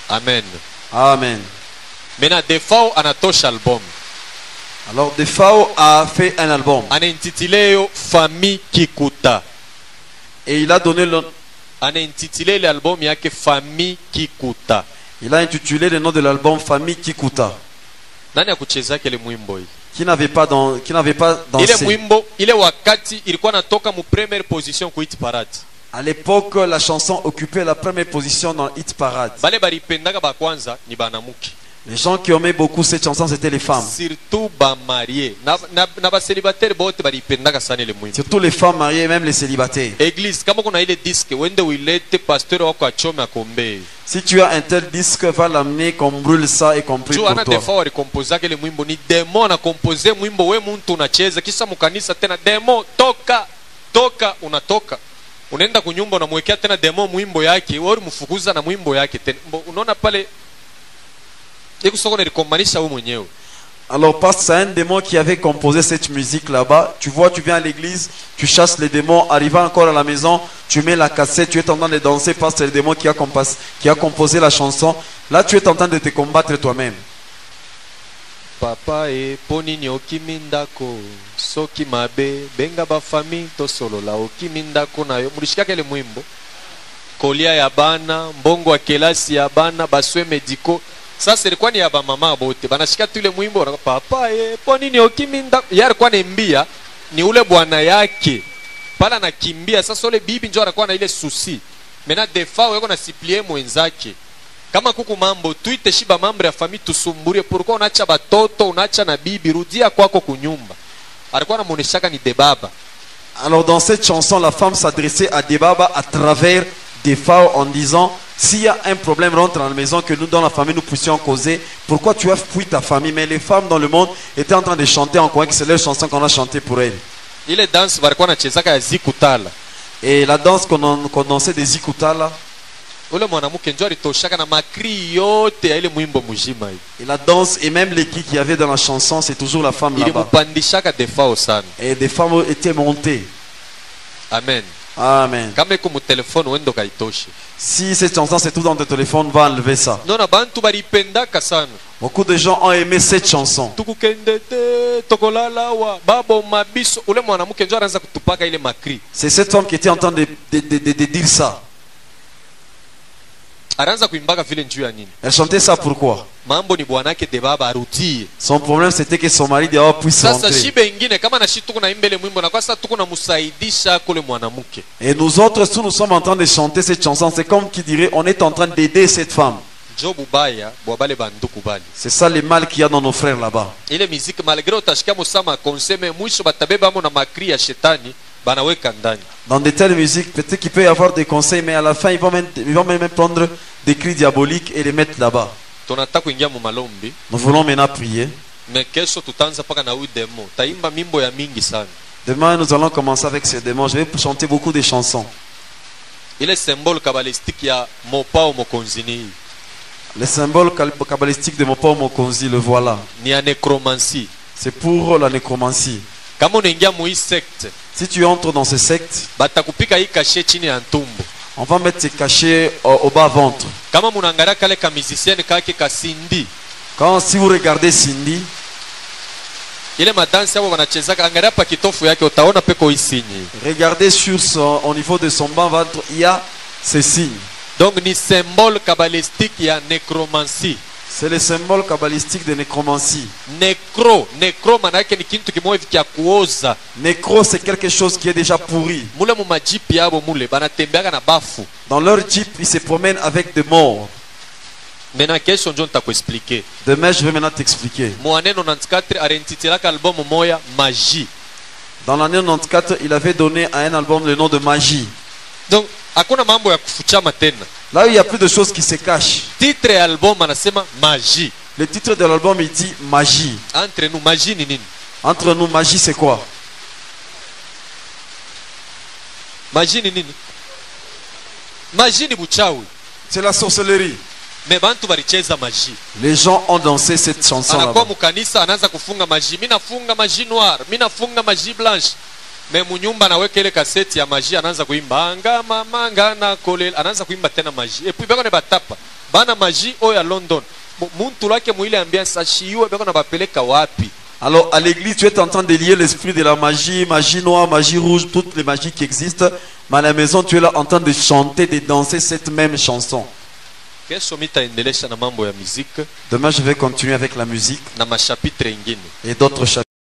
Amen. Amen. Maintenant, Defao anatosha album. Alors Defao a fait un album. Anintitile Famille Kikuta. Et il a donné le... Anintitile l'album yake Famille Kikuta. Il a intitulé le nom de l'album Famille Kikuta. Nani akucheza kile mwimbo hii? Qui n'avait pas dansé. Ile mwimbo, ile wakati ilikuwa natoka mu première position ku hit parade. À l'époque, la chanson occupait la première position dans Hit Parade. Bale baripendaka ba kwanza ni banamuki. Les gens qui aimaient beaucoup cette chanson, c'était les femmes. Surtout ba mariés. Na ba célibataires bote baripendaka sana ile mwimbo. Surtout les femmes mariées, même les célibataires. Église, kama kuna ile disque, wende uilete pasteur wako achome akombe. Si tu as un tel disque, va l'amener qu'on brûle ça et qu'on prie pour toi. Defa walikomposaka ile mwimbo ni demo na compose mwimbo we muntu unacheza kisha mukanisa tena demo toka unatoka. Unaenda kunyumba unamwekea tena demo mwimbo yake, wewe mfukuza na mwimbo yake tena. Unaona pale iko soko na likombanisha wewe mwenyewe. Alors parce que c'est un démon qui avait composé cette musique là-bas. Tu vois, tu viens à l'église, tu chasses les démons, arrivant encore à la maison, tu mets la cassette, tu es en train de danser parce que c'est le démon qui a composé la chanson. Là, tu es en train de te combattre toi-même. Papa e ponini okimindako soki mabe benga ba famille to solo la okimindako nayo mulishika kele mwimbo kolia ya bana mbongo wa kelasi ya bana baswe mediko. Sasa ilikuwa ni ya ba mama bote banashika tu ile mwimbo papa e ponini okimindako yari kwa nembia ni ule bwana yake pala nakimbia. Sasa ule bibi njoo anakuwa na ile susi mena Defao yako na siplie mwenzake. Kama kuku mambo tuite shiba mambo ya famille tusumburie pourquoi unaacha batoto unaacha na bibi rudia kwako kunyumba. Alikuwa anamuoneshaka ni Debaba. Alors dans cette chanson, la femme s'adressait à Debaba à travers Defao en disant s'il y a un problème, rentre dans la maison, que nous dans la famille nous puissions causer. Pourquoi tu as fui ta famille? Mais les femmes dans le monde étaient en train de chanter en croyant que c'est leur chanson qu'on a chanté pour elles. Ile danse walikuwa wanachezaka ya zikutala. Et la danse qu'on dansait des zikutala. Ule mwanamke njoo alitoshaka na makri yote ya ile mwimbo mzima hivi. Et la danse et même les cris qu'il y avait dans la chanson, c'est toujours la femme là-bas. Ilimupandishaka Defao sana. Et des femmes étaient montées. Amen. Amen. Kama iko mu telefone wendo kaitoshe. Si cette chanson c'est tout dans ton téléphone, va enlever ça. Non na bantu baripendaka sana. Beaucoup de gens ont aimé cette chanson. Tukukendete tokolala wa babo mabiso. Ule mwanamke njoo anaanza kutupaka ile makri. C'est cette femme qui était en train de dire ça. Elle chantait ça pourquoi? Son problème c'était que son mari Debaba puisse rentrer. Et nous autres, si nous sommes en train de chanter cette chanson, c'est comme qui dirait on est en train d'aider cette femme. C'est ça le mal qu'il y a dans nos frères là-bas. Dans de telles musiques, peut-être qu'il peut y avoir des conseils, mais à la fin, ils vont même prendre des cris diaboliques et les mettre là-bas. Nous voulons maintenant prier. Demain, nous allons commencer avec ces démons. Je vais chanter beaucoup de chansons. Le symbole kabbalistique de Mopao Mokonzi, le voilà. C'est pour la nécromancie. Si tu entres dans ce secte, on va mettre ces cachets au bas-ventre. Quand si vous regardez Cindy, regardez au niveau de son bas-ventre, il y a ces signes. Donc, ni symbole kabbalistique, il y a nécromancie. C'est le symbole kabbalistique de nécromancie. Nécro, c'est quelque chose qui est déjà pourri. Dans leur jeep, ils se promènent avec des morts. Demain, je vais maintenant t'expliquer. Dans l'année 94, il avait donné à un album le nom de Magie. Donc, hakuna mambo ya kufuchama tena. Là où il n'y a plus de choses qui se cachent. Titre ya album anasema magie. Le titre de l'album il dit magie. Entre nous, magie ni nini? Entre nous, magie c'est quoi? Magie ni nini? Magie ni buchawi. C'est la sorcellerie. Mais bantu balicheza magie. Les gens ont dansé cette chanson là. Anakuwa mukanisa anaanza kufunga magie. Mimi nafunga magie noire, mimi nafunga magie blanche. Mais munyumba naweka ile kaseti ya magie anaanza kuimba anga mama na kolela, anaanza kuimba tena magie. Et puis bako ne batapa. Bana magie oya London. Muntu lake muile ambiance ashiwe bako na bapeleka wapi? Alors à l'église, tu es en train de lier l'esprit de la magie, magie noire, magie rouge, toutes les magies qui existent. Mais à la maison, tu es là en train de chanter, de danser cette même chanson. Demain, je vais continuer avec la musique na mashapitre ingine et d'autres chapitres.